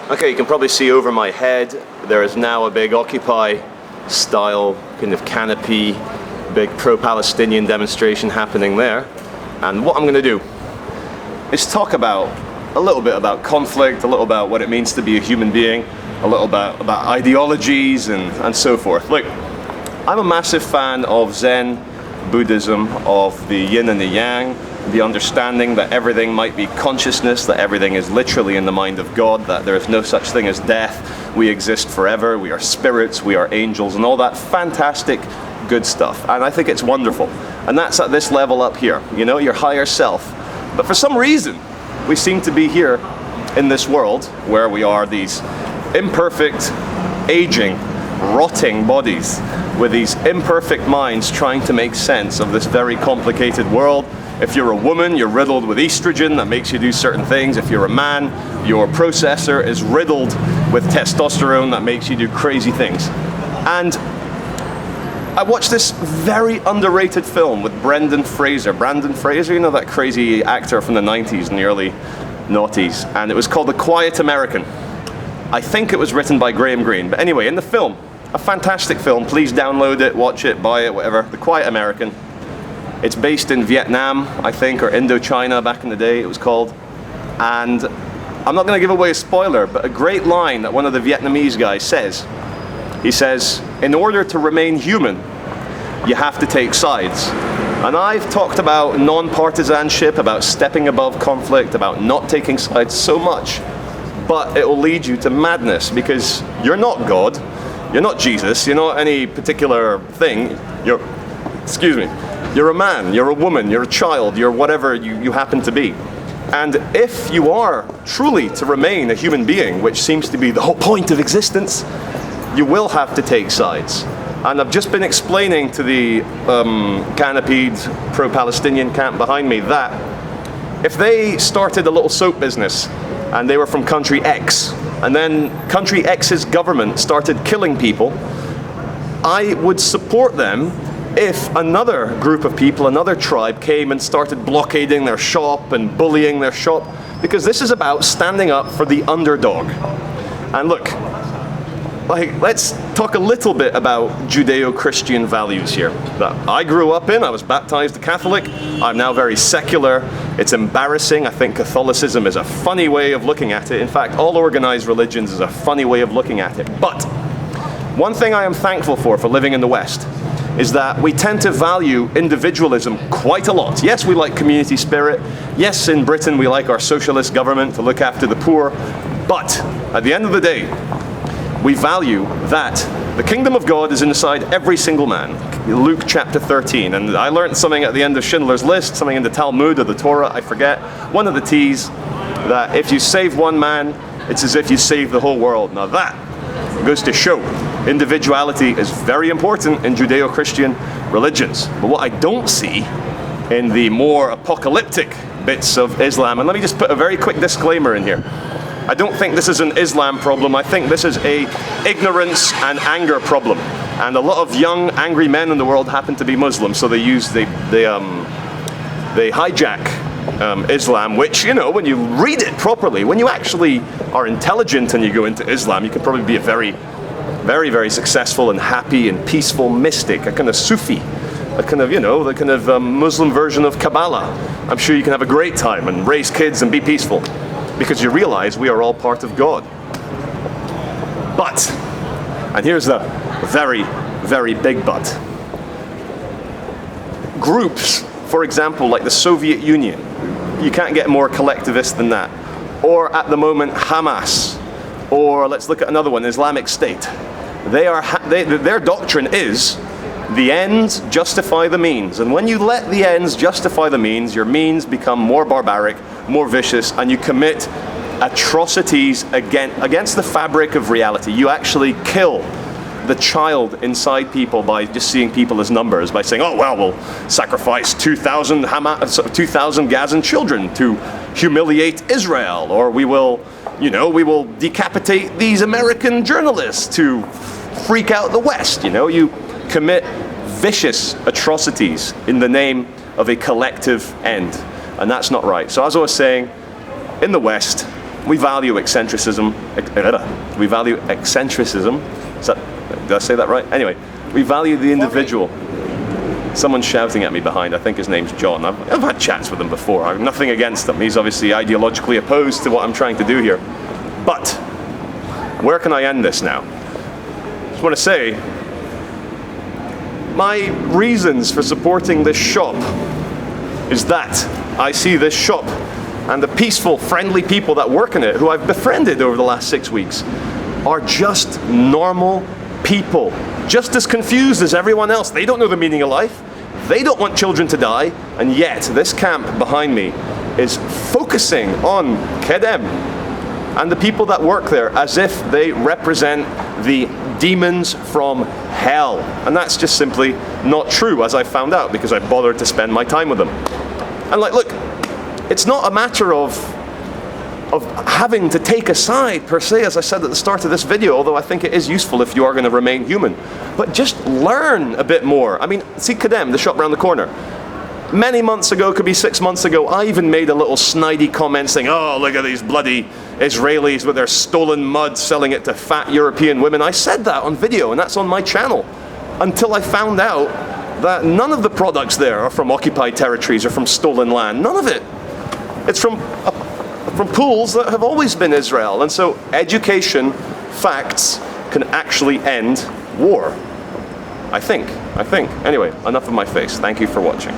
Okay, you can probably see over my head, there is now a big Occupy style kind of canopy, big pro-Palestinian demonstration happening there. And what I'm going to do is talk about a little bit about conflict, a little about what it means to be a human being, a little about ideologies and so forth. Look, I'm a massive fan of Zen Buddhism, of the yin and the yang, the understanding that everything might be consciousness, that everything is literally in the mind of God, that there is no such thing as death, we exist forever, we are spirits, we are angels, and all that fantastic good stuff. And I think it's wonderful. And that's at this level up here, you know, your higher self. But for some reason, we seem to be here in this world where we are these imperfect, aging, rotting bodies with these imperfect minds trying to make sense of this very complicated world. If you're a woman, you're riddled with estrogen that makes you do certain things. If you're a man, your processor is riddled with testosterone that makes you do crazy things. And I watched this very underrated film with Brandon Fraser, you know, that crazy actor from the 90s and the early noughties, and it was called The Quiet American. I think it was written by Greene. But anyway, in the film, a fantastic film, please download it, watch it, buy it, whatever, The Quiet American. It's based in Vietnam, I think, or Indochina back in the day it was called. And I'm not going to give away a spoiler, but a great line that one of the Vietnamese guys says. He says, in order to remain human, you have to take sides. And I've talked about non-partisanship, about stepping above conflict, about not taking sides so much. But it will lead you to madness, because you're not God, you're not Jesus, you're not any particular thing. You're a man, you're a woman, you're a child, you're whatever you happen to be. And if you are truly to remain a human being, which seems to be the whole point of existence, you will have to take sides. And I've just been explaining to the canopied pro-Palestinian camp behind me that if they started a little soap business and they were from country X, and then country X's government started killing people, I would support them if another group of people, another tribe came and started blockading their shop and bullying their shop, because this is about standing up for the underdog. And look, let's talk a little bit about Judeo-Christian values here that I grew up in. I was baptized a Catholic. I'm now very secular. It's embarrassing. I think Catholicism is a funny way of looking at it. In fact, all organized religions is a funny way of looking at it. But one thing I am thankful for living in the West is that we tend to value individualism quite a lot. Yes, we like community spirit. Yes, in Britain we like our socialist government to look after the poor. But at the end of the day, we value that the kingdom of God is inside every single man. Luke chapter 13. And I learned something at the end of Schindler's List, something in the Talmud or the Torah, I forget. One of the T's, that if you save one man, it's as if you save the whole world. Now that goes to show individuality is very important in Judeo-Christian religions. But what I don't see in the more apocalyptic bits of Islam, and let me just put a very quick disclaimer in here. I don't think this is an Islam problem. I think this is a ignorance and anger problem. And a lot of young, angry men in the world happen to be Muslims, so they hijack Islam, which, you know, when you read it properly, when you actually are intelligent and you go into Islam, you can probably be a very, very, very successful and happy and peaceful mystic, a kind of Sufi, a kind of, you know, the kind of Muslim version of Kabbalah. I'm sure you can have a great time and raise kids and be peaceful, because you realize we are all part of God. But, and here's the very, very big but, groups, for example, like the Soviet Union, you can't get more collectivist than that. Or at the moment, Hamas. Or let's look at another one, Islamic State. Their doctrine is the ends justify the means. And when you let the ends justify the means, your means become more barbaric, more vicious, and you commit atrocities against the fabric of reality. You actually kill the child inside people by just seeing people as numbers, by saying, oh, well, we'll sacrifice 2,000 Gazan children to humiliate Israel, or we will decapitate these American journalists to freak out the West. You know, you commit vicious atrocities in the name of a collective end, and that's not right. So as I was saying, in the West, we value eccentricism. We value eccentricism. Did I say that right? Anyway, we value the individual. Someone's shouting at me behind. I think his name's John. I've had chats with him before. I have nothing against him. He's obviously ideologically opposed to what I'm trying to do here. But where can I end this now? I just want to say, my reasons for supporting this shop is that I see this shop and the peaceful, friendly people that work in it, who I've befriended over the last 6 weeks, are just normal people, just as confused as everyone else. They don't know the meaning of life. They don't want children to die, and yet this camp behind me is focusing on Kedem and the people that work there as if they represent the demons from hell. And that's just simply not true, as I found out because I bothered to spend my time with them. And like, look, it's not a matter of having to take a side per se, as I said at the start of this video, although I think it is useful if you are going to remain human. But just learn a bit more. I mean, see Kedem, the shop around the corner. Many months ago, could be 6 months ago, I even made a little snidey comment saying, oh, look at these bloody Israelis with their stolen mud selling it to fat European women. I said that on video, and that's on my channel, until I found out that none of the products there are from occupied territories or from stolen land. None of it. It's from pools that have always been Israel. And so education, facts, can actually end war. I think. Anyway, enough of my face. Thank you for watching.